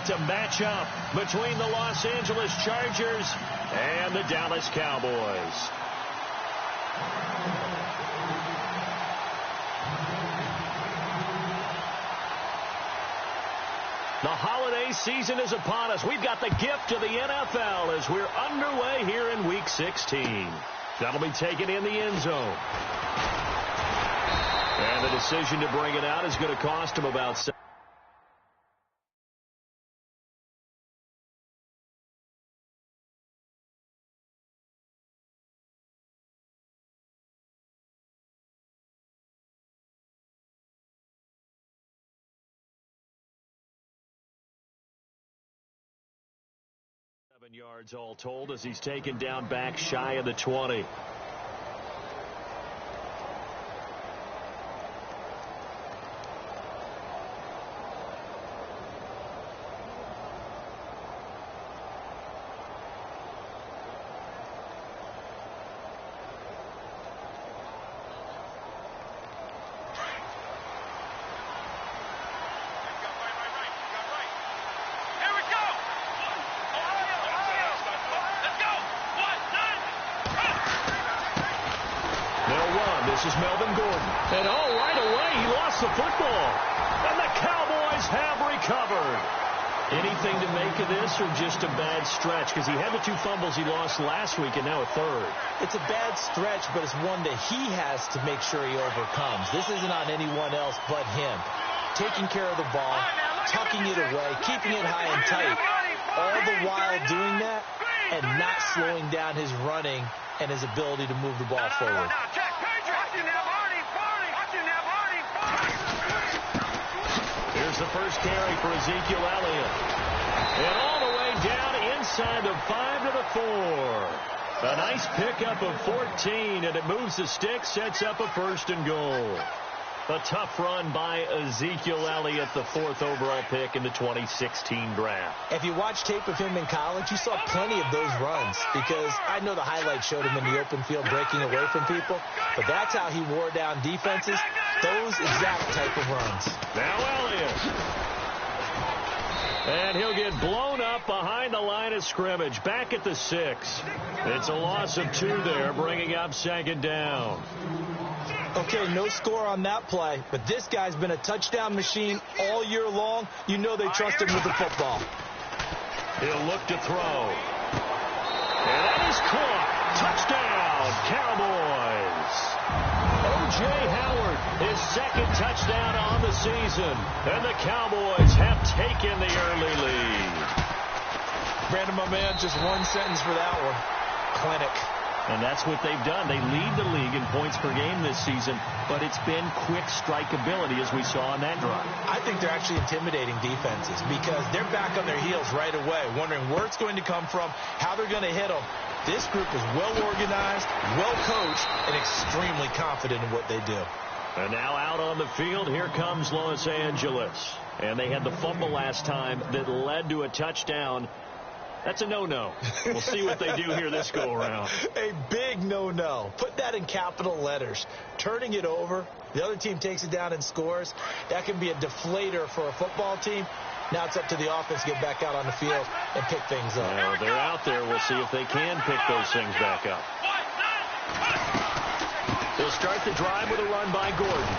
To match up between the Los Angeles Chargers and the Dallas Cowboys. The holiday season is upon us. We've got the gift of the NFL as we're underway here in Week 16. That'll be taken in the end zone. And the decision to bring it out is going to cost him about 7 yards all told as he's taken down back shy of the 20. This is Melvin Gordon. And right away, he lost the football. And the Cowboys have recovered. Anything to make of this or just a bad stretch? Because he had the 2 fumbles he lost last week and now a third. It's a bad stretch, but it's one that he has to make sure he overcomes. This isn't on anyone else but him. Taking care of the ball, tucking it away, keeping it high and tight. All the while doing that and not slowing down his running and his ability to move the ball forward. Here's the first carry for Ezekiel Elliott. And all the way down inside the 5 to the 4. A nice pickup of 14, and it moves the stick, sets up a 1st and goal. A tough run by Ezekiel Elliott, the 4th overall pick in the 2016 draft. If you watch tape of him in college, you saw plenty of those runs because I know the highlights showed him in the open field breaking away from people, but that's how he wore down defenses, those exact type of runs. Now Elliott. And he'll get blown up behind the line of scrimmage, back at the 6. It's a loss of 2 there, bringing up 2nd down. Okay, no score on that play, but this guy's been a touchdown machine all year long. You know they trust him with the football. He'll look to throw. And that is caught. Touchdown, Cowboys. O.J. Howard, his 2nd touchdown on the season. And the Cowboys have taken the early lead. Brandon, my man, just one sentence for that one. Clinic. And that's what they've done. They lead the league in points per game this season, but it's been quick strike ability as we saw on that drive. I think they're actually intimidating defenses because they're back on their heels right away, wondering where it's going to come from, how they're going to hit them. This group is well organized, well coached, and extremely confident in what they do. And now out on the field, here comes Los Angeles. And they had the fumble last time that led to a touchdown. That's a no-no. We'll see what they do here this go-around. A big no-no. Put that in capital letters. Turning it over, the other team takes it down and scores. That can be a deflator for a football team. Now it's up to the offense to get back out on the field and pick things up. Well, they're out there. We'll see if they can pick those things back up. They'll start the drive with a run by Gordon.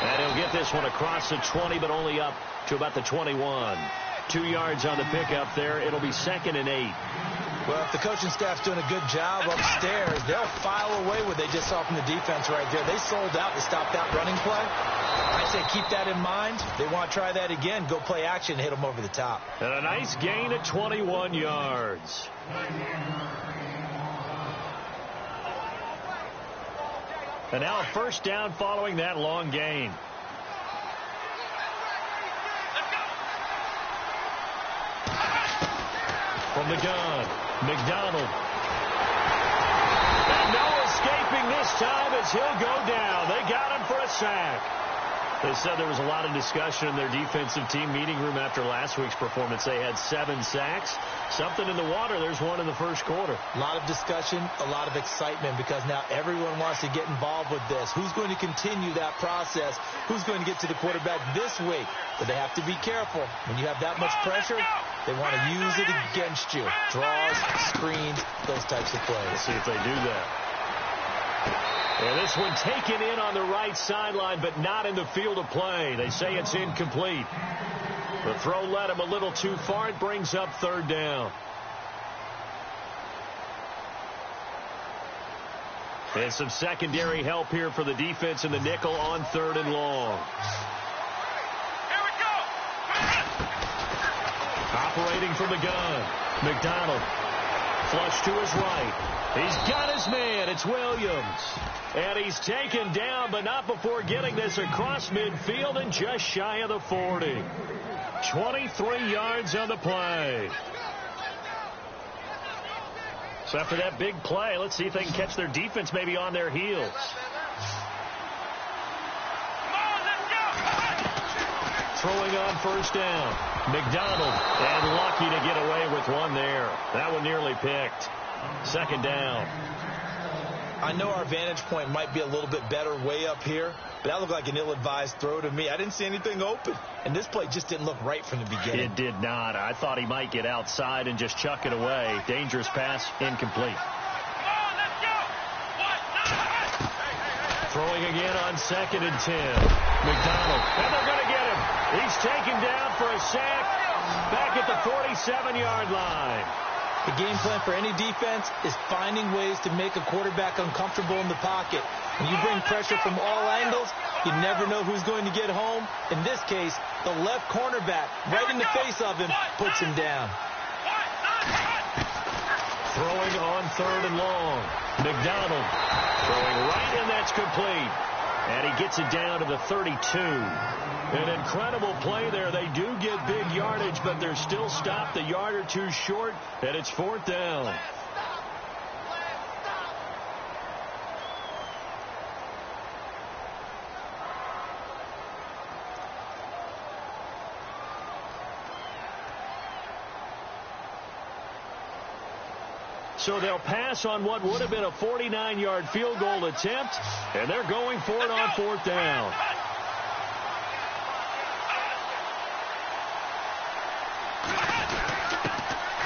And he'll get this one across the 20, but only up to about the 21. 2 yards on the pickup there. It'll be 2nd and 8. Well, if the coaching staff's doing a good job upstairs, they'll file away what they just saw from the defense right there. They sold out to stop that running play. I say keep that in mind. They want to try that again. Go play action and hit them over the top. And a nice gain of 21 yards. And now a 1st down following that long gain. From the gun, McDonald. And no escaping this time as he'll go down. They got him for a sack. They said there was a lot of discussion in their defensive team meeting room after last week's performance. They had 7 sacks. Something in the water. There's one in the first quarter. A lot of discussion, a lot of excitement, because now everyone wants to get involved with this. Who's going to continue that process? Who's going to get to the quarterback this week? But they have to be careful. When you have that much pressure, they want to use it against you. Draws, screens, those types of plays. Let's see if they do that. And this one taken in on the right sideline, but not in the field of play. They say it's incomplete. The throw led him a little too far. It brings up 3rd down. And some secondary help here for the defense in the nickel on 3rd and long. Here we go. Operating from the gun. McDonald. Flush to his right. He's got his man. It's Williams. And he's taken down, but not before getting this across midfield and just shy of the 40. 23 yards on the play. So after that big play, let's see if they can catch their defense maybe on their heels. Throwing on 1st down. McDonald, and lucky to get away with one there. That one nearly picked. 2nd down. I know our vantage point might be a little bit better way up here, but that looked like an ill-advised throw to me. I didn't see anything open, and this play just didn't look right from the beginning. It did not. I thought he might get outside and just chuck it away. Dangerous pass, incomplete. Throwing again on 2nd and 10. McDonald, and they're going to get him. He's taken down for a sack back at the 47-yard line. The game plan for any defense is finding ways to make a quarterback uncomfortable in the pocket. When you bring pressure from all angles, you never know who's going to get home. In this case, the left cornerback, right in the face of him, puts him down. Throwing on 3rd and long. McDonald throwing right, and that's complete. And he gets it down to the 32. An incredible play there. They do get big yardage, but they're still stopped a yard or two short, and it's 4th down. So they'll pass on what would have been a 49-yard field goal attempt, and they're going for it on 4th down.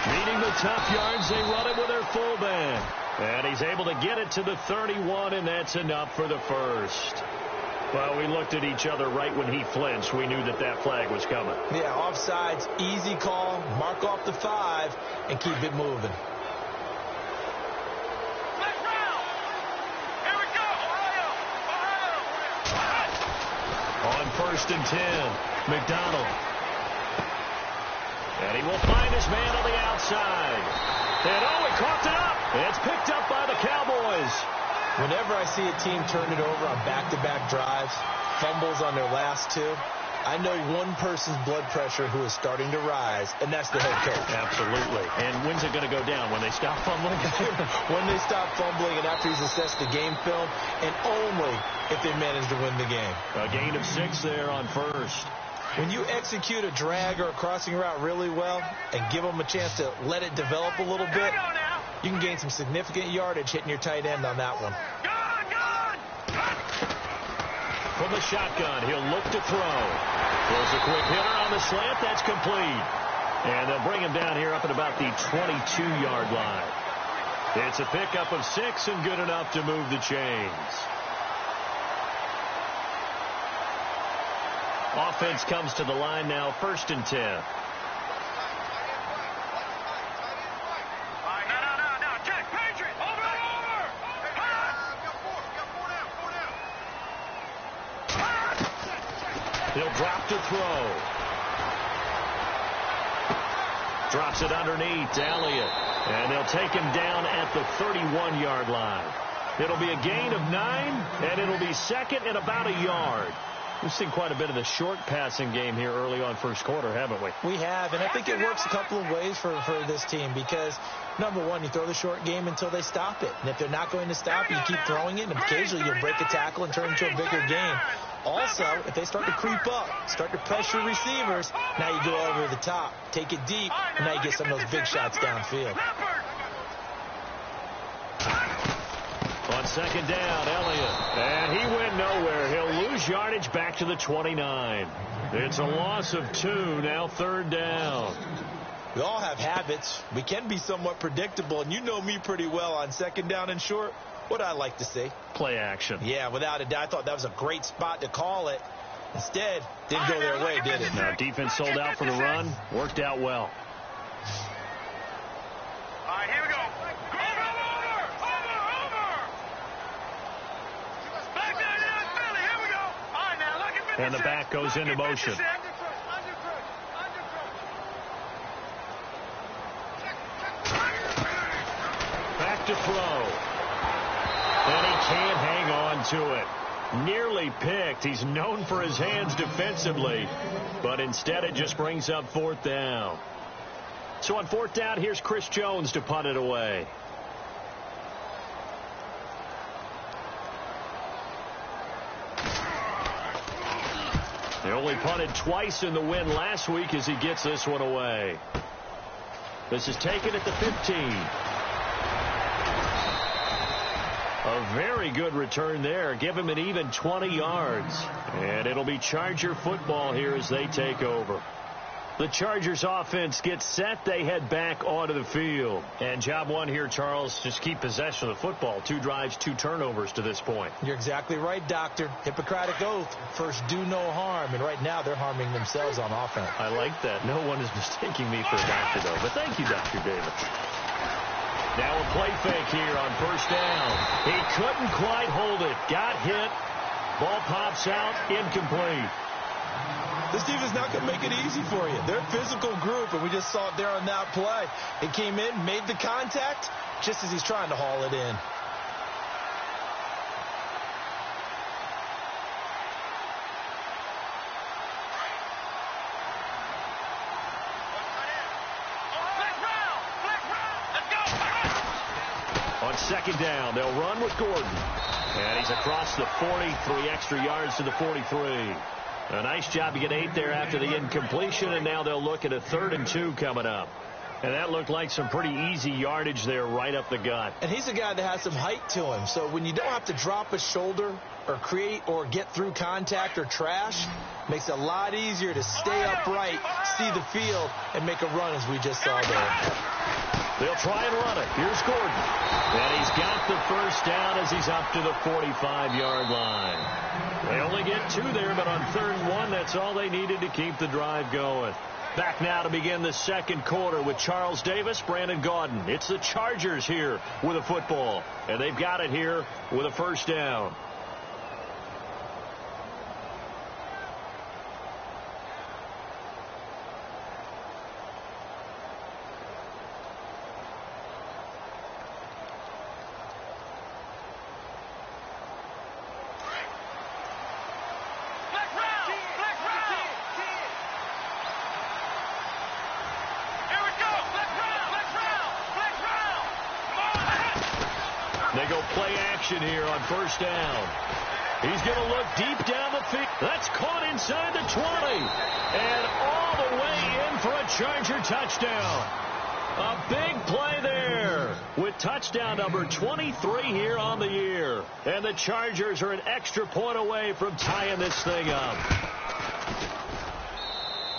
Needing the tough yards, they run it with their fullback. And he's able to get it to the 31, and that's enough for the first. Well, we looked at each other right when he flinched. We knew that that flag was coming. Yeah, offsides, easy call, mark off the 5, and keep it moving. On 1st and 10, McDonald. And he will find his man on the outside. And he coughed it up. It's picked up by the Cowboys. Whenever I see a team turn it over on back-to-back drives, fumbles on their last 2, I know one person's blood pressure who is starting to rise, and that's the head coach. Absolutely. And when's it going to go down? When they stop fumbling? When they stop fumbling and after he's assessed the game film, and only if they manage to win the game. A gain of 6 there on 1st. When you execute a drag or a crossing route really well and give them a chance to let it develop a little bit, you can gain some significant yardage hitting your tight end on that one. From the shotgun, he'll look to throw. There's a quick hitter on the slant. That's complete. And they'll bring him down here up at about the 22-yard line. It's a pickup of 6 and good enough to move the chains. Offense comes to the line now, 1st and 10. He'll drop to throw. Drops it underneath to Elliott. And they'll take him down at the 31-yard line. It'll be a gain of 9, and it'll be 2nd and about a yard. We've seen quite a bit of the short passing game here early on 1st quarter, haven't we? We have, and I think it works a couple of ways for this team because, number one, you throw the short game until they stop it. And if they're not going to stop, you keep throwing it, and occasionally you'll break a tackle and turn it into a bigger game. Also, if they start to creep up, start to pressure receivers, now you go over the top, take it deep, and now you get some of those big shots downfield. On second down, Elliott. And he went nowhere. He'll lose yardage back to the 29. It's a loss of 2, now third down. We all have habits. We can be somewhat predictable, and you know me pretty well on second down and short. What I like to see? Play action. Yeah, without a doubt. I thought that was a great spot to call it. Instead, didn't go their way, did it? Now, defense sold out for the run. Worked out well. All right, here we go. And the back goes into motion. Back to throw. And he can't hang on to it. Nearly picked. He's known for his hands defensively, but instead it just brings up fourth down. So on fourth down, here's Chris Jones to punt it away. They only punted twice in the win last week as he gets this one away. This is taken at the 15. A very good return there. Give him an even 20 yards. And it'll be Charger football here as they take over. The Chargers offense gets set. They head back onto the field. And job one here, Charles, just keep possession of the football. 2 drives, 2 turnovers to this point. You're exactly right, Doctor. Hippocratic oath. First, do no harm. And right now, they're harming themselves on offense. I like that. No one is mistaking me for a doctor, though. But thank you, Dr. Davis. Now a play fake here on first down. He couldn't quite hold it. Got hit. Ball pops out. Incomplete. This team is not going to make it easy for you. They're a physical group, and we just saw it there on that play. It came in, made the contact, just as he's trying to haul it in. On second down, they'll run with Gordon. And he's across the 40, 3 extra yards to the 43. A nice job to get 8 there after the incompletion, and now they'll look at a 3rd and 2 coming up. And that looked like some pretty easy yardage there right up the gut. And he's a guy that has some height to him, so when you don't have to drop a shoulder or create or get through contact or trash, makes it a lot easier to stay upright, see the field, and make a run as we just saw there. They'll try and run it. Here's Gordon. And he's got the first down as he's up to the 45-yard line. They only get 2 there, but on 3rd and 1, that's all they needed to keep the drive going. Back now to begin the second quarter with Charles Davis, Brandon Gaudin. It's the Chargers here with a football, and they've got it here with a first down. They go play action here on first down. He's going to look deep down the field. That's caught inside the 20. And all the way in for a Charger touchdown. A big play there with touchdown number 23 here on the year. And the Chargers are an extra point away from tying this thing up.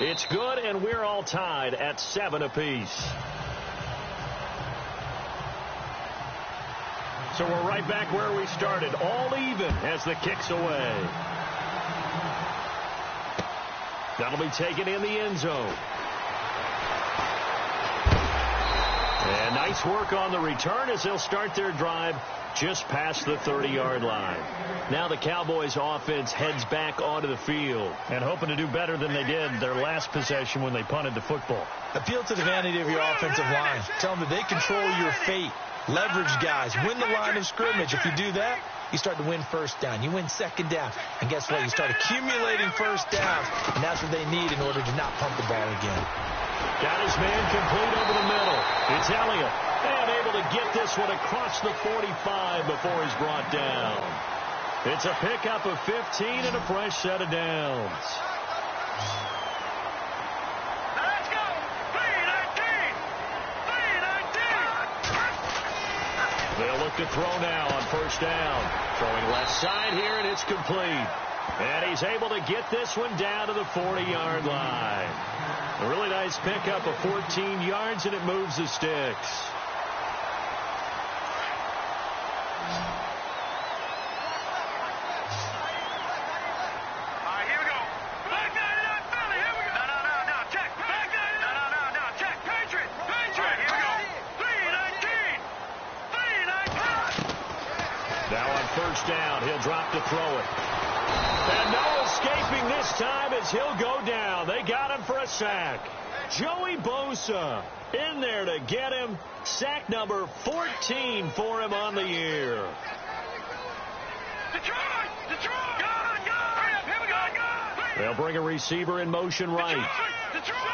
It's good, and we're all tied at 7 apiece. So we're right back where we started, all even as the kick's away. That'll be taken in the end zone. And nice work on the return as they'll start their drive just past the 30-yard line. Now the Cowboys offense heads back onto the field and hoping to do better than they did their last possession when they punted the football. Appeal to the vanity of your offensive line. Tell them that they control your fate. Leverage guys. Win the line of scrimmage. If you do that, you start to win first down. You win second down. And guess what? You start accumulating first downs. And that's what they need in order to not pump the ball again. Got his man complete over the middle. It's Elliott. And able to get this one across the 45 before he's brought down. It's a pickup of 15 and a fresh set of downs. Let's go. 3-19. 3-19. They'll look to throw now on first down. Throwing left side here, and it's complete. And he's able to get this one down to the 40-yard line. A really nice pickup of 14 yards, and it moves the sticks. Down, he'll drop to throw it. And no escaping this time as he'll go down. They got him for a sack. Joey Bosa in there to get him. Sack number 14 for him on the year. Detroit! Detroit! God! Here we go! They'll bring a receiver in motion right. Detroit!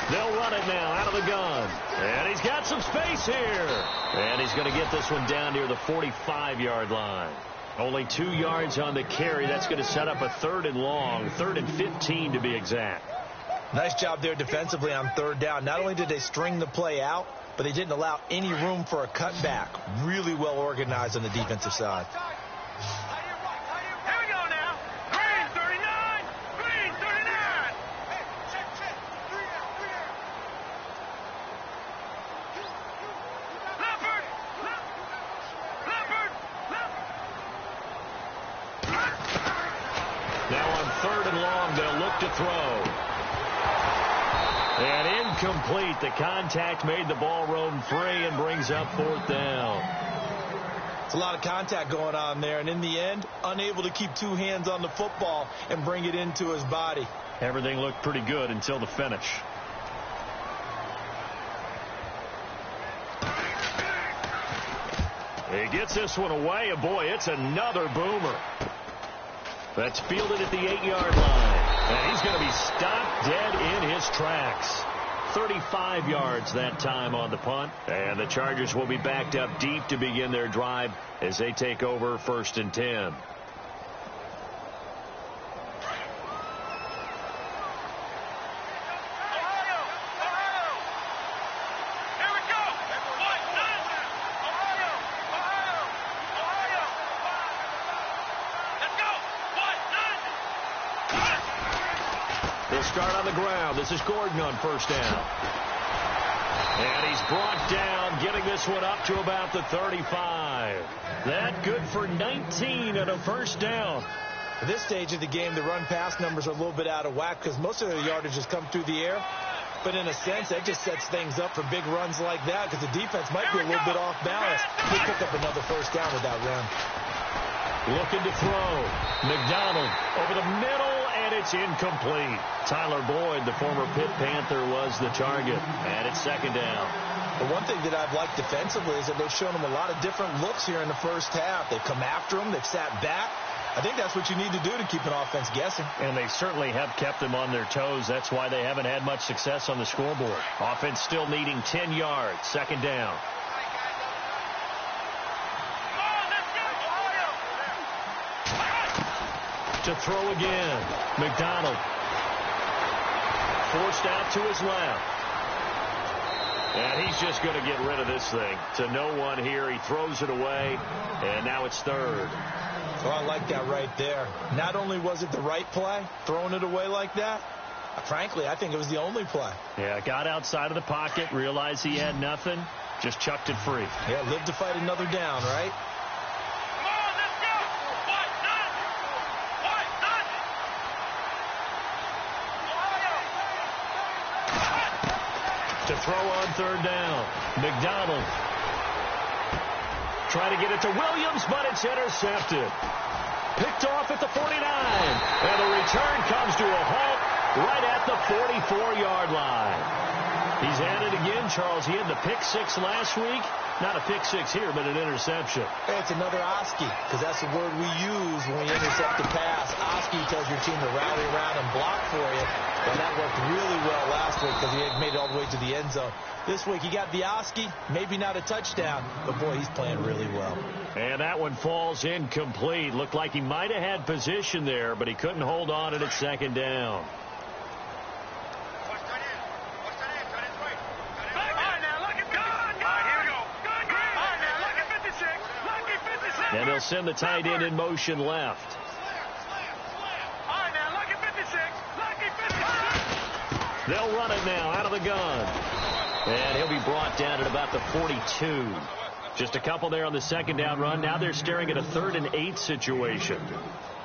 They'll run it now out of the gun. And he's got some space here. And he's going to get this one down near the 45-yard line. Only 2 yards on the carry. That's going to set up a 3rd and long, 3rd and 15 to be exact. Nice job there defensively on 3rd down. Not only did they string the play out, but they didn't allow any room for a cutback. Really well organized on the defensive side. Here we go now. Green 39. Green 39. Leopard. Now on 3rd and long, they'll look to throw. And incomplete. The contact made the ball roam free and brings up 4th down. It's a lot of contact going on there, and in the end, unable to keep 2 hands on the football and bring it into his body. Everything looked pretty good until the finish. He gets this one away, and boy, it's another boomer. That's fielded at the 8-yard line. And he's going to be stopped dead in his tracks. 35 yards that time on the punt. And the Chargers will be backed up deep to begin their drive as they take over 1st and 10. Start on the ground. This is Gordon on 1st down. And he's brought down, getting this one up to about the 35. That good for 19 and a 1st down. At this stage of the game, the run-pass numbers are a little bit out of whack because most of their yardage has come through the air. But in a sense, that just sets things up for big runs like that because the defense might be a little bit off balance. They pick up another 1st down with that run. Looking to throw. McDonald over the middle, and it's incomplete. Tyler Boyd, the former Pitt Panther, was the target. And it's 2nd down. The one thing that I've liked defensively is that they've shown him a lot of different looks here in the 1st half. They've come after him. They've sat back. I think that's what you need to do to keep an offense guessing. And they certainly have kept them on their toes. That's why they haven't had much success on the scoreboard. Offense still needing 10 yards. 2nd down. To throw again. McDonald. Forced out to his left. And he's just going to get rid of this thing. To no one here. He throws it away. And now it's 3rd. So I like that right there. Not only was it the right play, throwing it away like that, frankly, I think it was the only play. Yeah, got outside of the pocket, realized he had nothing, just chucked it free. Yeah, live to fight another down, right? To throw on 3rd down. McDonald. Trying to get it to Williams, but it's intercepted. Picked off at the 49. And the return comes to a halt right at the 44-yard line. He's at it again, Charles. He had the pick 6 last week. Not a pick six here, but an interception. It's another Oski, because that's the word we use when we intercept a pass. Oski tells your team to rally around and block for you. And that worked really well last week because he had made it all the way to the end zone. This week he got the Oski, maybe not a touchdown, but boy, he's playing really well. And that one falls incomplete. Looked like he might have had position there, but he couldn't hold on at second down. And they'll send the tight end in motion left. They'll run it now out of the gun. And he'll be brought down at about the 42. Just a couple there on the second down run. Now they're staring at a 3rd and 8 situation.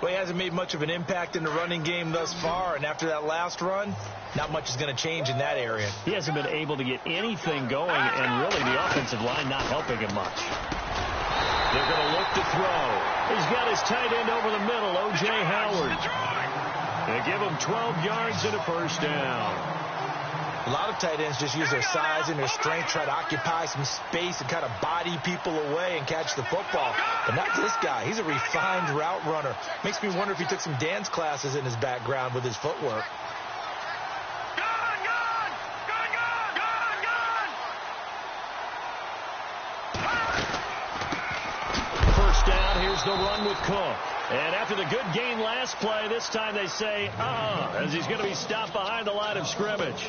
Well, he hasn't made much of an impact in the running game thus far. And after that last run, not much is going to change in that area. He hasn't been able to get anything going. And really the offensive line not helping him much. They're going to look to throw. He's got his tight end over the middle, O.J. Howard. They give him 12 yards and a first down. A lot of tight ends just use their size and their strength, try to occupy some space and kind of body people away and catch the football. But not this guy. He's a refined route runner. Makes me wonder if he took some dance classes in his background with his footwork. The run with Cook. And after the good gain last play, this time they say, as he's going to be stopped behind the line of scrimmage.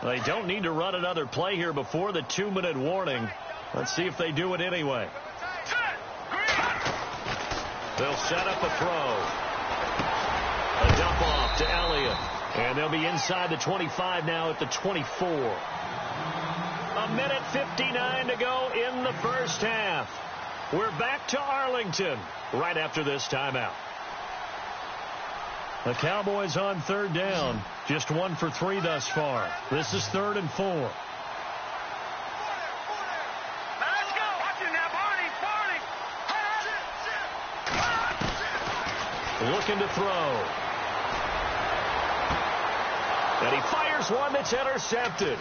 They don't need to run another play here before the 2-minute warning. Let's see if they do it anyway. They'll set up a throw. A dump off to Elliott. And they'll be inside the 25 now at the 24. 1:59 to go in the first half. We're back to Arlington right after this timeout. The Cowboys on 3rd down. Just 1 for 3 thus far. This is 3rd and 4. Let's go. Watch it now, Barney. Looking to throw. And he fires one that's intercepted.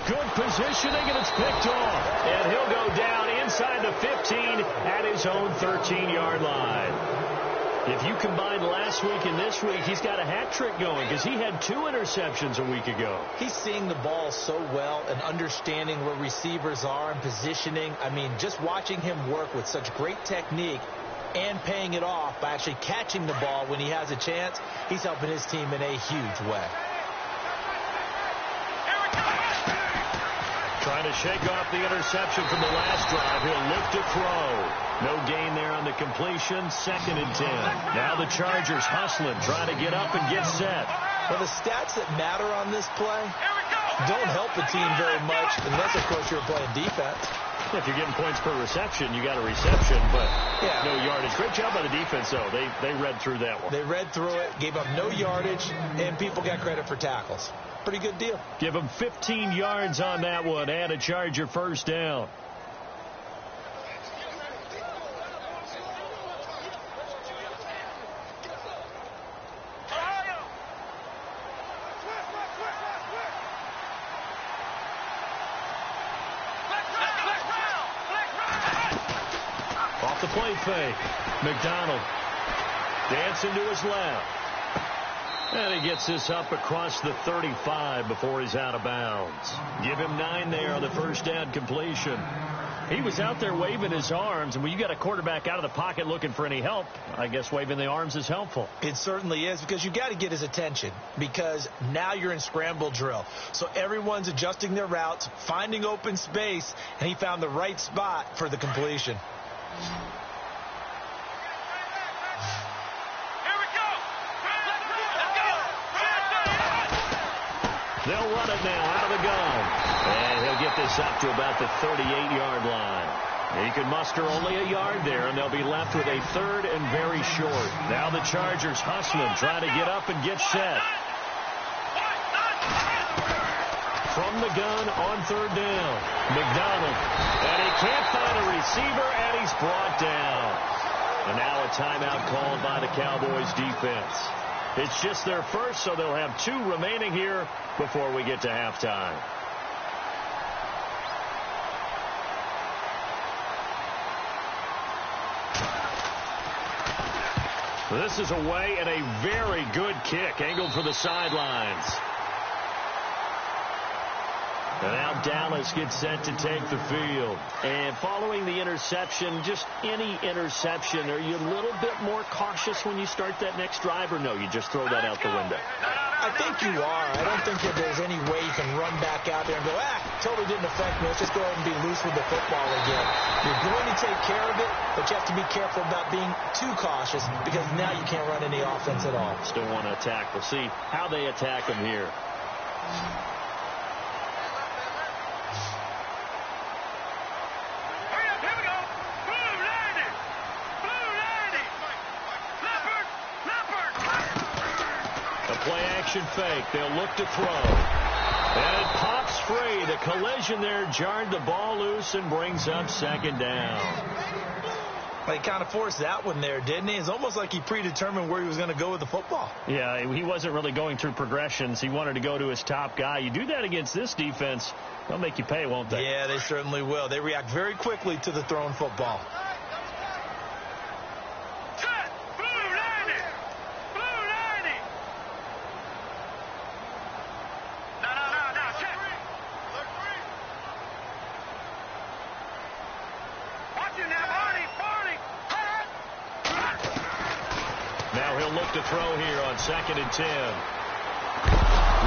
Good positioning, and it's picked off. And he'll go down inside the 15 at his own 13-yard line. If you combine last week and this week, he's got a hat trick going because he had 2 interceptions a week ago. He's seeing the ball so well and understanding where receivers are and positioning. I mean, just watching him work with such great technique and paying it off by actually catching the ball when he has a chance, he's helping his team in a huge way. Trying to shake off the interception from the last drive. He'll look to throw. No gain there on the completion. 2nd and 10. Now the Chargers hustling, trying to get up and get set. Well, the stats that matter on this play don't help the team very much unless, of course, you're playing defense. If you're getting points per reception, you got a reception, but no yardage. Great job by the defense, though. They read through that one. They read through it, gave up no yardage, and people got credit for tackles. Pretty good deal. Give them 15 yards on that one and a Charger first down. Off the play fake. McDonald dancing to his left. And he gets this up across the 35 before he's out of bounds. Give him 9 there on the first down completion. He was out there waving his arms, and when you got a quarterback out of the pocket looking for any help, I guess waving the arms is helpful. It certainly is, because you got to get his attention, because now you're in scramble drill. So everyone's adjusting their routes, finding open space, and he found the right spot for the completion. They'll run it now out of the gun. And he'll get this up to about the 38-yard line. He can muster only a yard there, and they'll be left with a 3rd and very short. Now the Chargers hustling, trying to get up and get set. From the gun on 3rd down. McDonald. And he can't find a receiver, and he's brought down. And now a timeout called by the Cowboys defense. It's just their first, so they'll have 2 remaining here before we get to halftime. This is away and a very good kick, angled for the sidelines. And now Dallas gets set to take the field. And following the interception, just any interception, are you a little bit more cautious when you start that next drive, or no, you just throw that out the window? I think you are. I don't think that there's any way you can run back out there and go, totally didn't affect me. Let's just go ahead and be loose with the football again. You're going to take care of it, but you have to be careful about being too cautious because now you can't run any offense at all. Still want to attack. We'll see how they attack him here. Play-action fake. They'll look to throw. And it pops free. The collision there jarred the ball loose and brings up second down. Well, he kind of forced that one there, didn't he? It's almost like he predetermined where he was going to go with the football. Yeah, he wasn't really going through progressions. He wanted to go to his top guy. You do that against this defense, they'll make you pay, won't they? Yeah, they certainly will. They react very quickly to the thrown football. To throw here on 2nd and 10.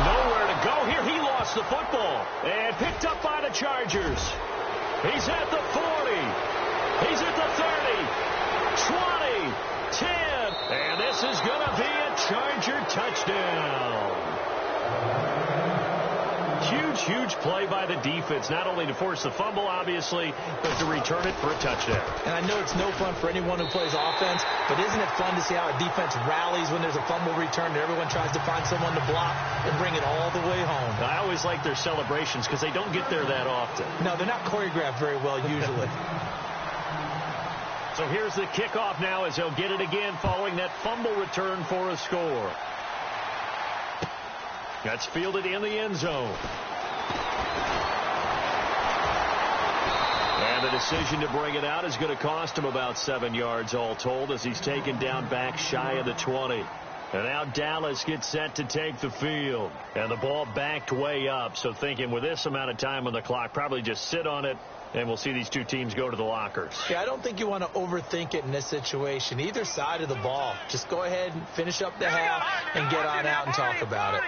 Nowhere to go here. He lost the football and picked up by the Chargers. He's at the 40. He's at the 30, 20, 10, and this is going to be a Charger touchdown. Huge play by the defense, not only to force the fumble, obviously, but to return it for a touchdown. And I know it's no fun for anyone who plays offense, but isn't it fun to see how a defense rallies when there's a fumble return and everyone tries to find someone to block and bring it all the way home? I always like their celebrations because they don't get there that often. No, they're not choreographed very well usually. So here's the kickoff now as they'll get it again following that fumble return for a score. That's fielded in the end zone. And the decision to bring it out is going to cost him about 7 yards all told as he's taken down back shy of the 20. And now Dallas gets set to take the field. And the ball backed way up. So thinking with this amount of time on the clock, probably just sit on it, and we'll see these two teams go to the lockers. Yeah, I don't think you want to overthink it in this situation. Either side of the ball. Just go ahead and finish up the half and get on out and talk about it.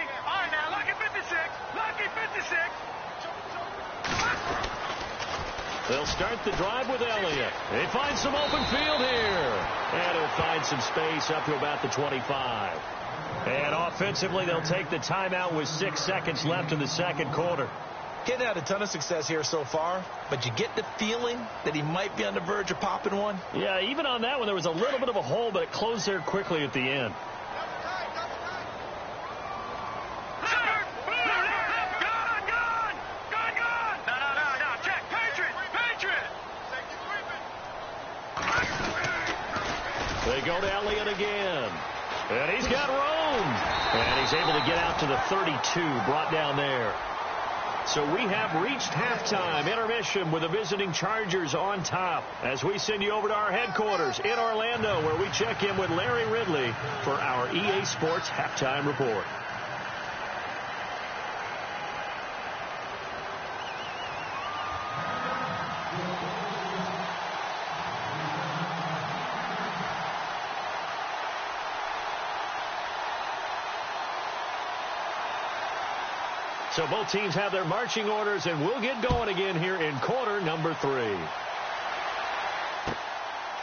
They'll start the drive with Elliott. They find some open field here. And he'll find some space up to about the 25. And offensively, they'll take the timeout with 6 seconds left in the second quarter. Getting had a ton of success here so far, but you get the feeling that he might be on the verge of popping one. Yeah, even on that one, there was a little bit of a hole, but it closed there quickly at the end. They go to Elliott again. And he's got room. And he's able to get out to the 32, brought down there. So we have reached halftime intermission with the visiting Chargers on top as we send you over to our headquarters in Orlando where we check in with Larry Ridley for our EA Sports Halftime Report. So both teams have their marching orders, and we'll get going again here in quarter number 3.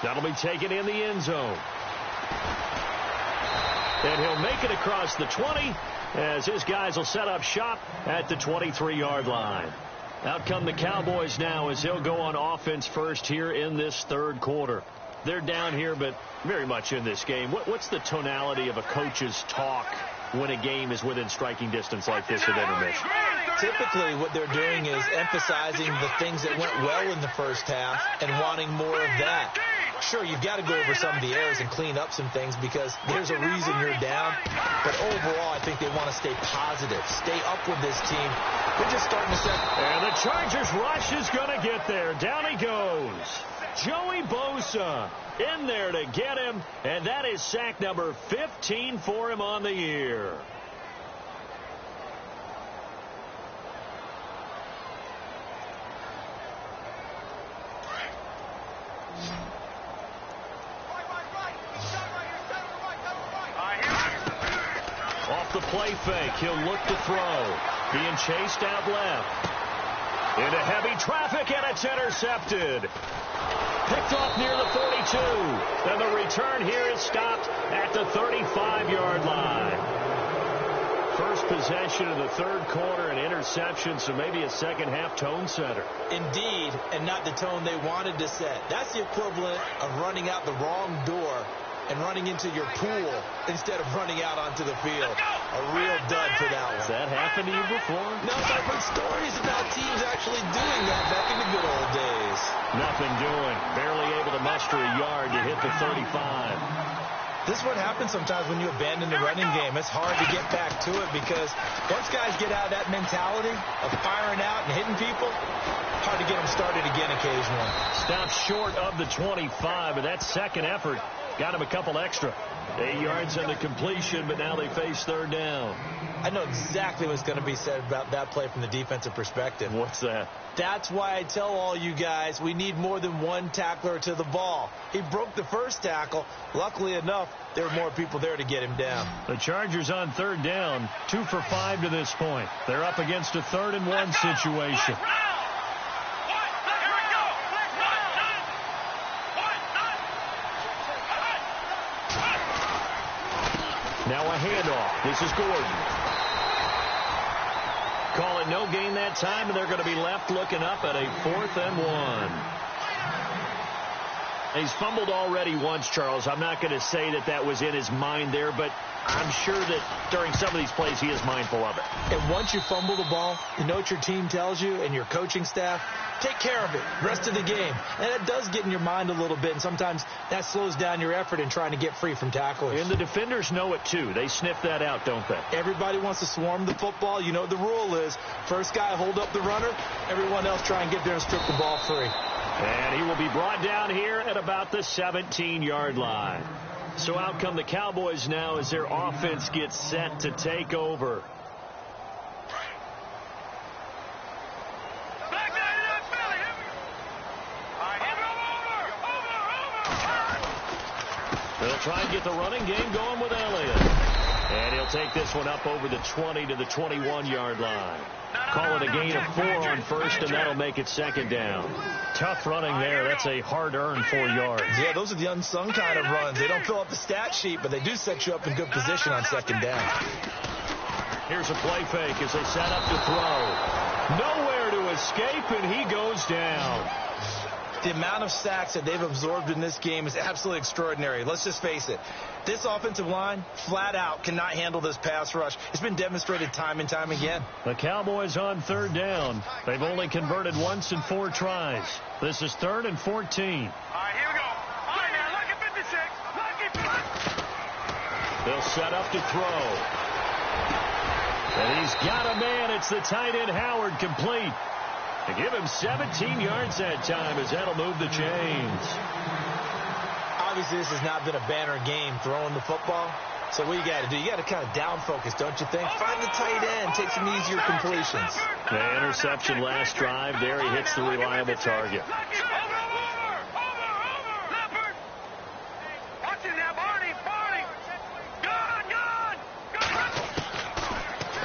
That'll be taken in the end zone. And he'll make it across the 20 as his guys will set up shop at the 23-yard line. Out come the Cowboys now as they'll go on offense first here in this third quarter. They're down here, but very much in this game. What's the tonality of a coach's talk when a game is within striking distance like this at intermission? Typically what they're doing is emphasizing the things that went well in the first half and wanting more of that. Sure, you've got to go over some of the errors and clean up some things because there's a reason you're down. But overall, I think they want to stay positive, stay up with this team. They're just starting to set. And the Chargers rush is going to get there. Down he goes. Joey Bosa in there to get him, and that is sack number 15 for him on the year. Off the play fake, he'll look to throw. Being chased out left. Into heavy traffic, and it's intercepted. Picked off near the 42. And the return here is stopped at the 35-yard line. First possession of the third quarter, an interception, so maybe a second-half tone setter. Indeed, and not the tone they wanted to set. That's the equivalent of running out the wrong door and running into your pool instead of running out onto the field. A real dud for that one. Has that happened to you before? No, I've heard stories about teams actually doing that back in the good old days. Nothing doing. Barely able to muster a yard to hit the 35. This is what happens sometimes when you abandon the running game. It's hard to get back to it because once guys get out of that mentality of firing out and hitting people, hard to get them started again occasionally. Stopped short of the 25, but that second effort got him a couple extra. 8 yards on the completion, but now they face third down. I know exactly what's going to be said about that play from the defensive perspective. What's that? That's why I tell all you guys we need more than one tackler to the ball. He broke the first tackle. Luckily enough, there were more people there to get him down. The Chargers on third down, 2 for 5 to this point. They're up against a 3rd and 1 situation. Now a handoff. This is Gordon. Call it no gain that time, and they're going to be left looking up at a 4th and 1. He's fumbled already once, Charles. I'm not going to say that that was in his mind there, but I'm sure that during some of these plays he is mindful of it. And once you fumble the ball, you know what your team tells you and your coaching staff? Take care of it. Rest of the game. And it does get in your mind a little bit, and sometimes that slows down your effort in trying to get free from tacklers. And the defenders know it, too. They sniff that out, don't they? Everybody wants to swarm the football. You know what the rule is. First guy hold up the runner. Everyone else try and get there and strip the ball free. And he will be brought down here at about the 17-yard line. So out come the Cowboys now as their offense gets set to take over. They'll try and get the running game going with Elliott. And he'll take this one up over the 20 to the 21-yard line. Call it a gain of 4 on first, and that'll make it second down. Tough running there. That's a hard-earned 4 yards. Yeah, those are the unsung kind of runs. They don't fill up the stat sheet, but they do set you up in good position on second down. Here's a play fake as they set up to throw. Nowhere to escape, and he goes down. The amount of sacks that they've absorbed in this game is absolutely extraordinary. Let's just face it. This offensive line, flat out, cannot handle this pass rush. It's been demonstrated time and time again. The Cowboys on third down. They've only converted once in 4 tries. This is 3rd and 14. All right, here we go. All right, now, lucky 56. Lucky 56. They'll set up to throw. And he's got a man. It's the tight end Howard, complete. To give him 17 yards that time as that'll move the chains. Obviously, this has not been a banner game throwing the football. So what you got to do, you got to kind of down focus, don't you think? Find the tight end, take some easier completions. The interception last drive. There he hits the reliable target.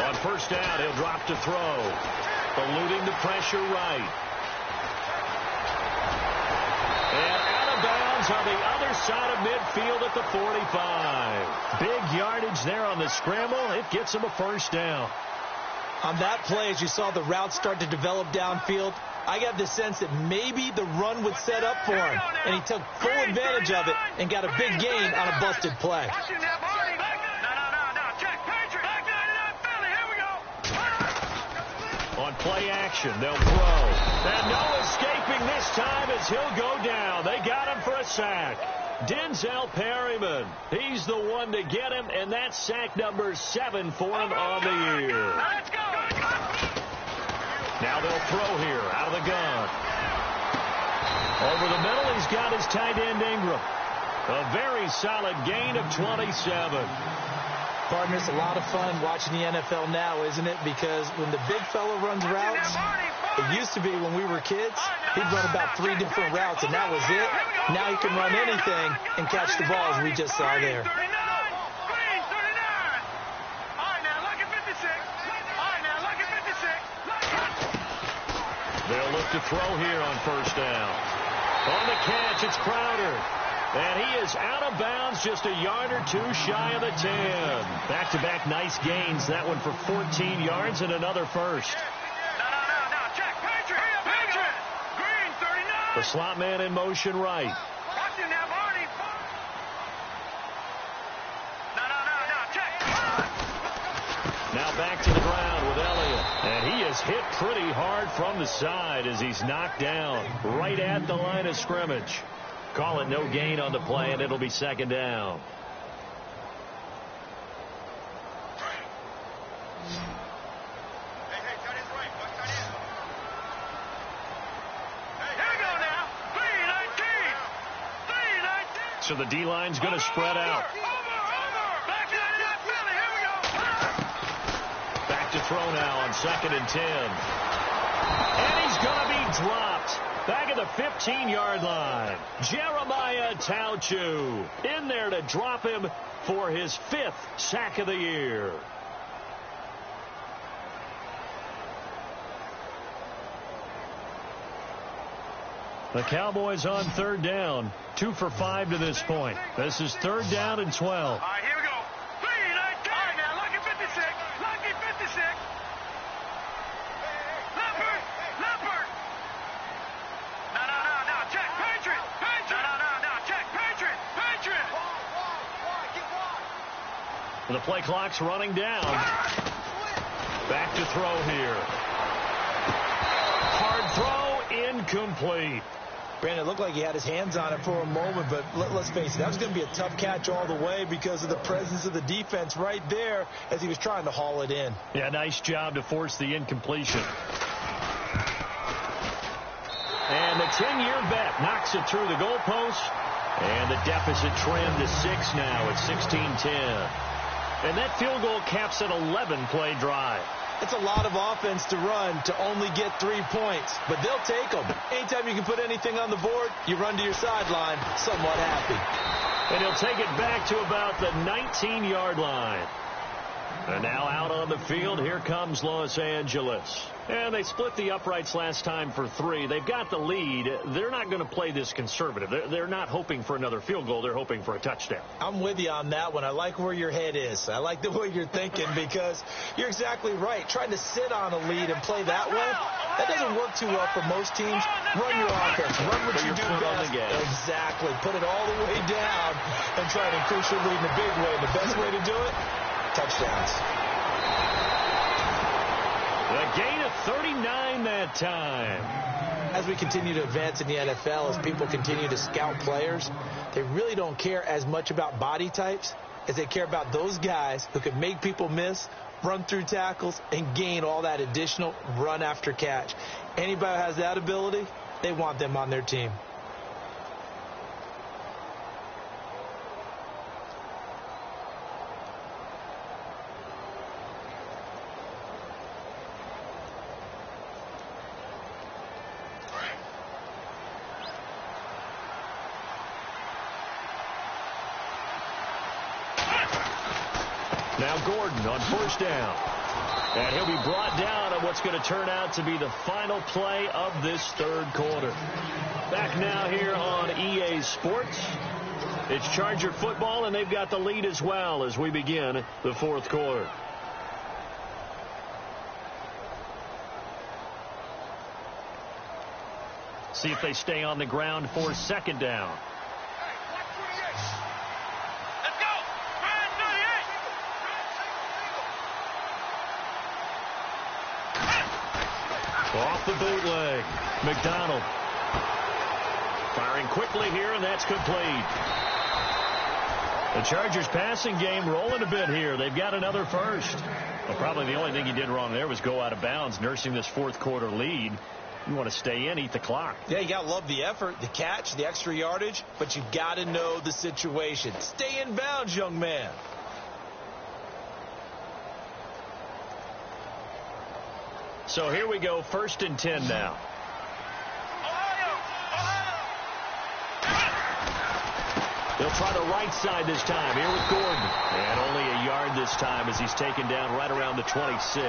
On first down, he'll drop to throw. Eluding the pressure right. And out of bounds on the other side of midfield at the 45. Big yardage there on the scramble. It gets him a first down. On that play, as you saw the route start to develop downfield, I got the sense that maybe the run would set up for him. And he took full advantage of it and got a big gain on a busted play. On play action, they'll throw. And no escaping Holding this time as he'll go down. They got him for a sack. Denzel Perryman. He's the one to get him, and that's sack number 7 for him on the year. Let's go. Now they'll throw here out of the gun. Over the middle, he's got his tight end Ingram. A very solid gain of 27. Partner, it's a lot of fun watching the NFL now, isn't it? Because when the big fella runs routes, it used to be when we were kids, he'd run about 3 different routes, and that was it. Now he can run anything and catch the ball, as we just saw there. They'll look to throw here on first down. On the catch, it's Crowder. And he is out of bounds, just a yard or 2 shy of the 10. Back-to-back nice gains. That one for 14 yards and another first. Check. Patriot. Green, 39. The slot man in motion right. Watch him now, Barney. No, check. Now back to the ground with Elliott. And he is hit pretty hard from the side as he's knocked down right at the line of scrimmage. Call it no gain on the play, and it'll be second down. So the D-line's going to spread out. Back to throw now on 2nd and 10. And he's going to be dropped. Back at the 15-yard line. Jeremiah Tauchu in there to drop him for his 5th sack of the year. The Cowboys on 3rd down. 2 for 5 to this point. This is 3rd down and 12. All right, here we go. 3, 19. All right, now, lucky 56. Lucky 56. Leopard. No, check. Patriot. No, check. Patriot. The play clock's running down. Back to throw here. Hard throw, incomplete. Brandon, it looked like he had his hands on it for a moment, but let's face it, that was going to be a tough catch all the way because of the presence of the defense right there as he was trying to haul it in. Yeah, nice job to force the incompletion. And the 10-year bet knocks it through the goalpost, and the deficit trimmed to 6 now at 16-10. And that field goal caps an 11-play drive. It's a lot of offense to run to only get 3 points, but they'll take them. Anytime you can put anything on the board, you run to your sideline somewhat happy. And he'll take it back to about the 19-yard line. And now out on the field, here comes Los Angeles. And they split the uprights last time for 3. They've got the lead. They're not going to play this conservative. They're not hoping for another field goal. They're hoping for a touchdown. I'm with you on that one. I like where your head is. I like the way you're thinking because you're exactly right. Trying to sit on a lead and play that way, that doesn't work too well for most teams. Run your offense. Run what you do best. Exactly. Put it all the way down and try to increase your lead in a big way. The best way to do it, touchdowns. The gain of 39 that time. As we continue to advance in the NFL, as people continue to scout players, they really don't care as much about body types as they care about those guys who can make people miss, run through tackles, and gain all that additional run after catch. Anybody who has that ability, they want them on their team. Now Gordon on first down. And he'll be brought down on what's going to turn out to be the final play of this 3rd quarter. Back now here on EA Sports. It's Charger football, and they've got the lead as well as we begin the 4th quarter. See if they stay on the ground for 2nd down. Off the bootleg. McDonald Firing quickly here, and that's complete. The Chargers passing game rolling a bit here. They've got another first. Well, probably the only thing he did wrong there was go out of bounds, nursing this fourth quarter lead. You want to stay in, eat the clock. Yeah, you got to love the effort, the catch, the extra yardage, but you got to know the situation. Stay in bounds, young man. So here we go, 1st and 10 now. They'll try the right side this time. Here with Gordon. And only a yard this time as he's taken down right around the 26.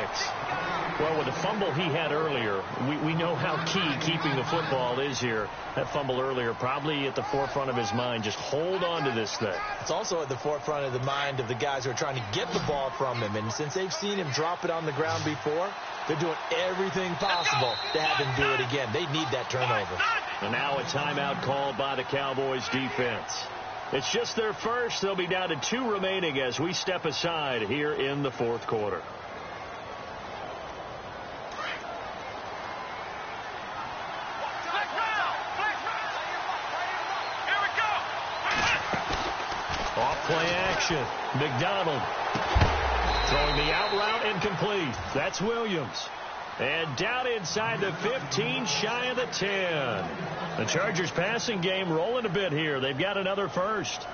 Well, with the fumble he had earlier, we know how key keeping the football is here. That fumble earlier probably at the forefront of his mind. Just hold on to this thing. It's also at the forefront of the mind of the guys who are trying to get the ball from him. And since they've seen him drop it on the ground before, they're doing everything possible to have him do it again. They need that turnover. And now a timeout called by the Cowboys defense. It's just their first. They'll be down to 2 remaining as we step aside here in the fourth quarter. Off play action. McDonald throwing the out route incomplete. That's Williams. And down inside the 15, shy of the 10. The Chargers passing game rolling a bit here. They've got another first.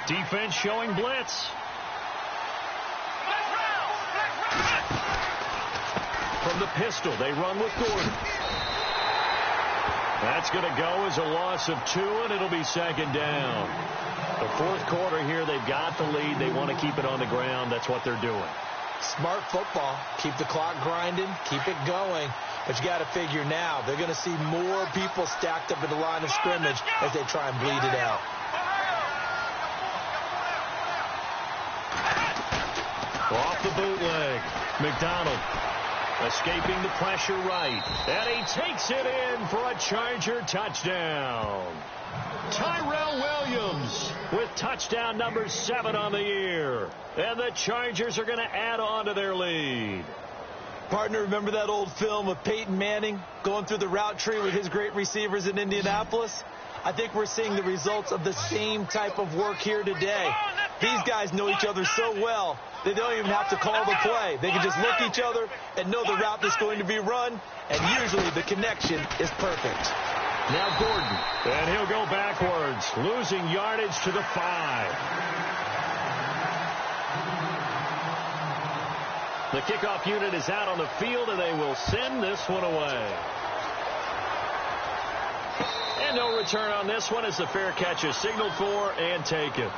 Defense showing blitz. From the pistol, they run with Gordon. That's going to go as a loss of 2, and it'll be 2nd down. The fourth quarter here, they've got the lead. They want to keep it on the ground. That's what they're doing. Smart football. Keep the clock grinding. Keep it going. But you got to figure now, they're going to see more people stacked up at the line of scrimmage as they try and bleed it out. Off the bootleg. McDonald escaping the pressure right. And he takes it in for a Charger touchdown. Tyrell Williams with touchdown number 7 on the year. And the Chargers are going to add on to their lead. Partner, remember that old film of Peyton Manning going through the route tree with his great receivers in Indianapolis? I think we're seeing the results of the same type of work here today. These guys know each other so well, they don't even have to call the play. They can just look at each other and know the route that's going to be run, and usually the connection is perfect. Now Gordon, and he'll go backwards, losing yardage to the 5. The kickoff unit is out on the field, and they will send this one away. And no return on this one as the fair catch is signaled for and taken.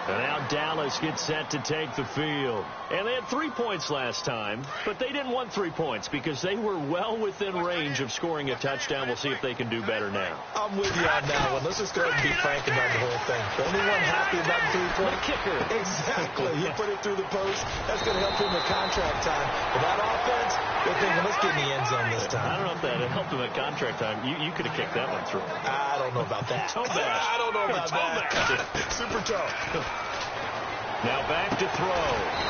And now Dallas gets set to take the field. And they had 3 points last time, but they didn't want 3 points because they were well within range of scoring a touchdown. We'll see if they can do better now. I'm with you on that one. Let's just go ahead and be frank about the whole thing. The only one happy about the 3-point kicker. Exactly. He put it through the post. That's going to help him with contract time. But that offense, they're thinking, let's get in the end zone this time. I don't know if that helped him at contract time. You could have kicked that one through. I don't know about that. Toe bash. I don't know about that. Super toe. Now back to throw.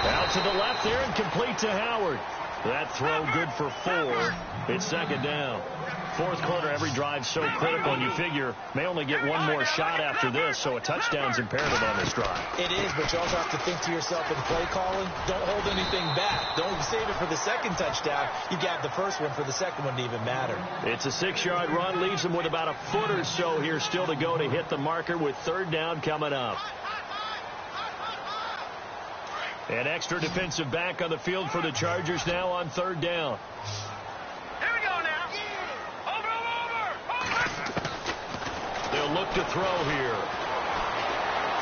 Out to the left there and complete to Howard. That throw good for 4. It's 2nd down. Fourth quarter, every drive so critical, and you figure may only get one more shot after this, so a touchdown's imperative on this drive. It is, but you also have to think to yourself in play calling, don't hold anything back. Don't save it for the second touchdown. You got the first one for the second one to even matter. It's a 6-yard run, leaves them with about a foot or so here still to go to hit the marker with 3rd down coming up. An extra defensive back on the field for the Chargers now on 3rd down. Here we go now. Over. They'll look to throw here.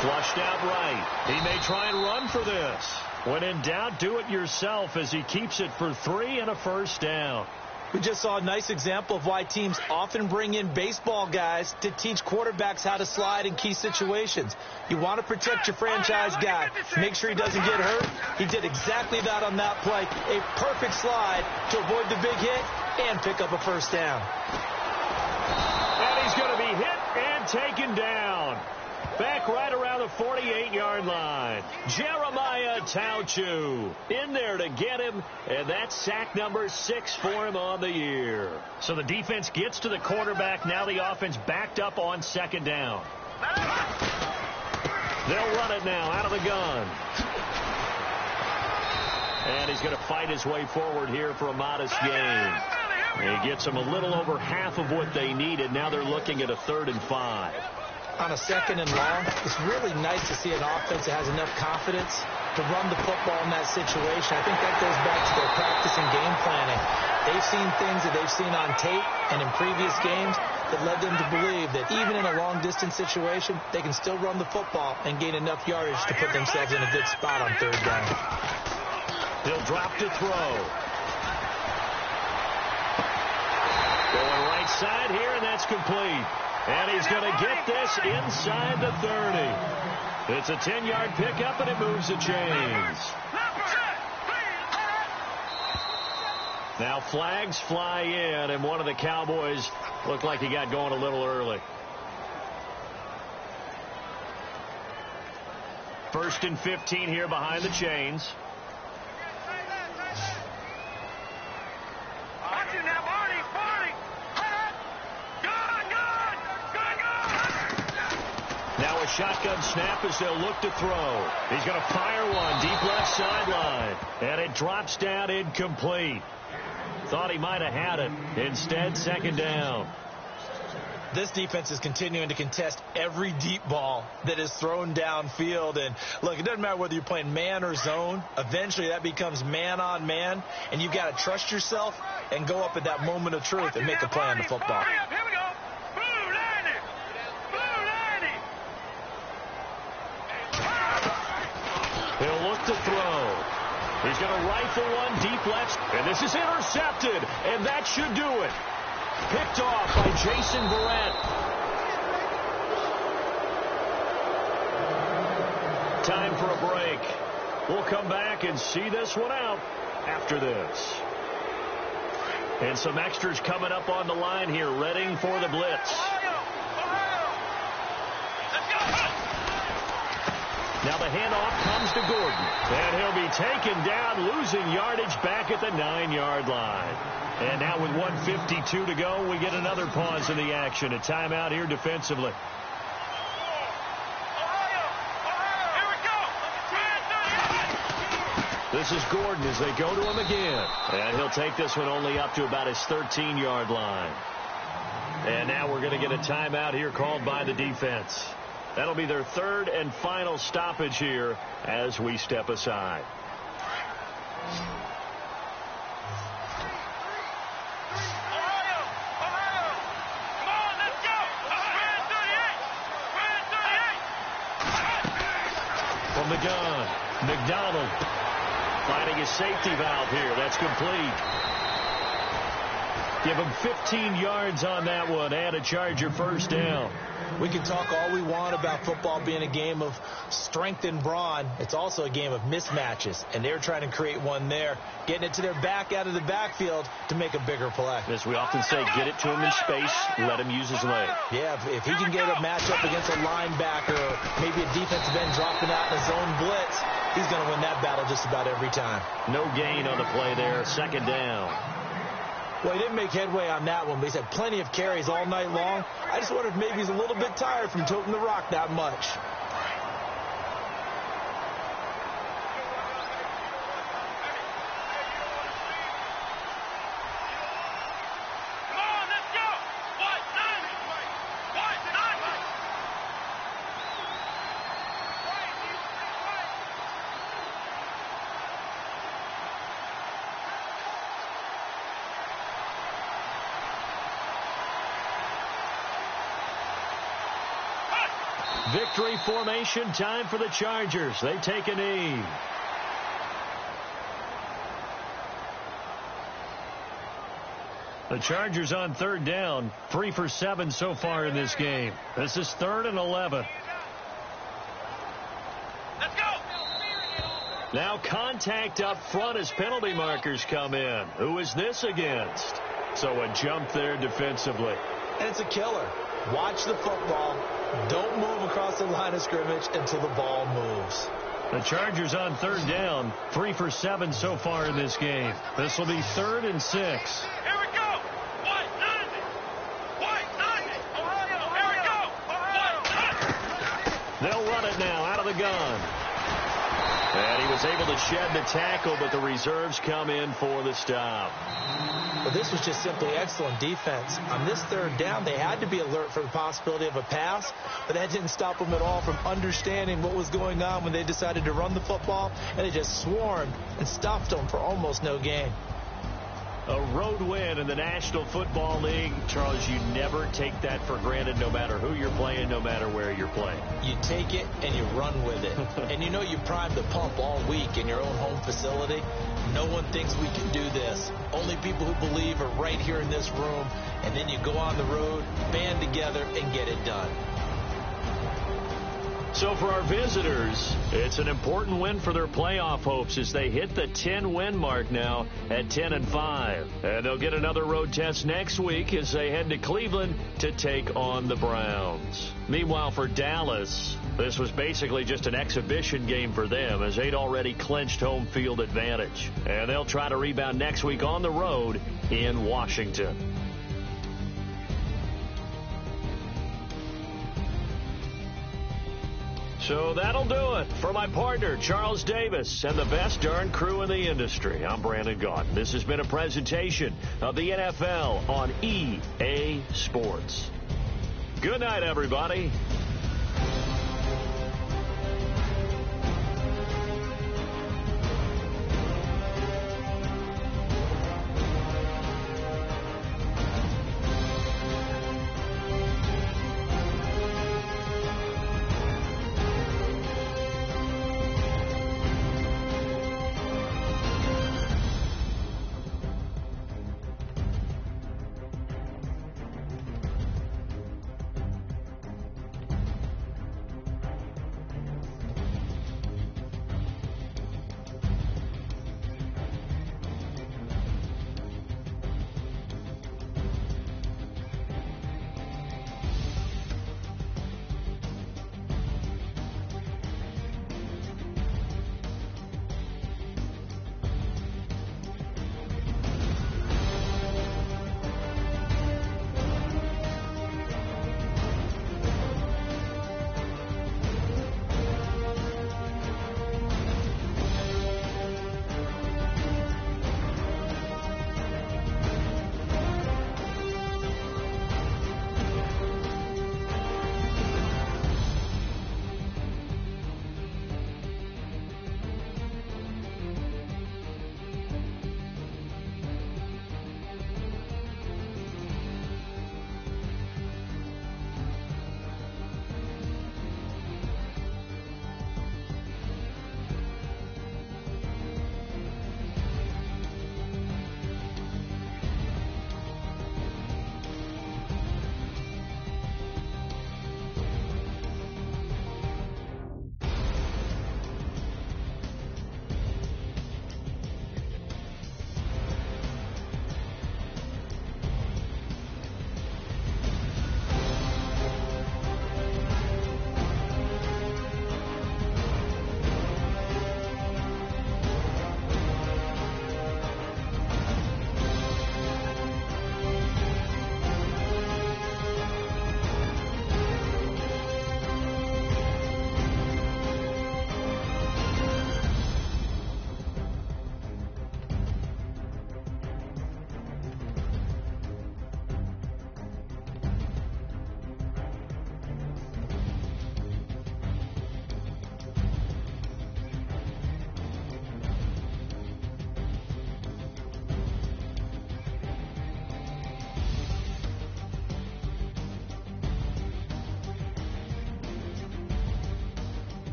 Flushed out right. He may try and run for this. When in doubt, do it yourself as he keeps it for 3 and a 1st down. We just saw a nice example of why teams often bring in baseball guys to teach quarterbacks how to slide in key situations. You want to protect your franchise guy. Make sure he doesn't get hurt. He did exactly that on that play. A perfect slide to avoid the big hit and pick up a 1st down. And he's going to be hit and taken down. back right around the 48-yard line. Jeremiah Tauchu in there to get him, and that's sack number 6 for him on the year. So the defense gets to the quarterback. Now the offense backed up on second down. They'll run it now out of the gun. And he's going to fight his way forward here for a modest gain. He gets them a little over half of what they needed. Now they're looking at a 3rd and 5. On a 2nd and long, it's really nice to see an offense that has enough confidence to run the football in that situation. I think that goes back to their practice and game planning. They've seen things that they've seen on tape and in previous games that led them to believe that even in a long-distance situation, they can still run the football and gain enough yardage to put themselves in a good spot on 3rd down. He'll drop to throw. Going right side here, and that's complete. And he's going to get this inside the 30. It's a 10-yard pickup, and it moves the chains. Now flags fly in, and one of the Cowboys looked like he got going a little early. 1st and 15 here behind the chains. Now a shotgun snap as they'll look to throw. He's going to fire one deep left sideline. And it drops down incomplete. Thought he might have had it. Instead, 2nd down. This defense is continuing to contest every deep ball that is thrown downfield. And, look, it doesn't matter whether you're playing man or zone. Eventually, that becomes man on man. And you've got to trust yourself and go up at that moment of truth and make a play on the football. He'll look to throw. He's going to rifle one deep left. And this is intercepted. And that should do it. Picked off by Jason Verrett. Time for a break. We'll come back and see this one out after this. And some extras coming up on the line here, readying for the blitz. Now the handoff comes to Gordon. And he'll be taken down, losing yardage back at the 9-yard line. And now with 1:52 to go, we get another pause in the action. A timeout here defensively. This is Gordon as they go to him again. And he'll take this one only up to about his 13-yard line. And now we're going to get a timeout here called by the defense. That'll be their 3rd and final stoppage here as we step aside. From the gun, McDonald finding his safety valve here. That's complete. Give him 15 yards on that one and a Charger 1st down. We can talk all we want about football being a game of strength and brawn. It's also a game of mismatches, and they're trying to create one there, getting it to their back out of the backfield to make a bigger play. As we often say, get it to him in space, let him use his leg. Yeah, if he can get a matchup against a linebacker or maybe a defensive end dropping out in a zone blitz, he's going to win that battle just about every time. No gain on the play there, 2nd down. Well, he didn't make headway on that one, but he's had plenty of carries all night long. I just wonder if maybe he's a little bit tired from toting the rock that much. Victory formation time for the Chargers. They take a knee. The Chargers on 3rd down, 3 for 7 so far in this game. This is 3rd and 11. Let's go. Now contact up front as penalty markers come in. Who is this against? So a jump there defensively. And it's a killer. Watch the football. Don't move across the line of scrimmage until the ball moves. The Chargers on third down, 3 for 7 so far in this game. This will be 3rd and 6. Here we go. White 90. White 90. Ohio. Here we go. White 90. They'll run it now out of the gun. And he was able to shed the tackle, but the reserves come in for the stop. Well, this was just simply excellent defense. On this third down, they had to be alert for the possibility of a pass, but that didn't stop them at all from understanding what was going on when they decided to run the football, and they just swarmed and stopped them for almost no gain. A road win in the National Football League. Charles, you never take that for granted, no matter who you're playing, no matter where you're playing. You take it and you run with it. And you know you primed the pump all week in your own home facility. No one thinks we can do this. Only people who believe are right here in this room. And then you go on the road, band together, and get it done. So for our visitors, it's an important win for their playoff hopes as they hit the 10-win mark now at 10-5. And they'll get another road test next week as they head to Cleveland to take on the Browns. Meanwhile, for Dallas, this was basically just an exhibition game for them as they'd already clinched home field advantage. And they'll try to rebound next week on the road in Washington. So that'll do it. For my partner, Charles Davis, and the best darn crew in the industry, I'm Brandon Gaudin. This has been a presentation of the NFL on EA Sports. Good night, everybody.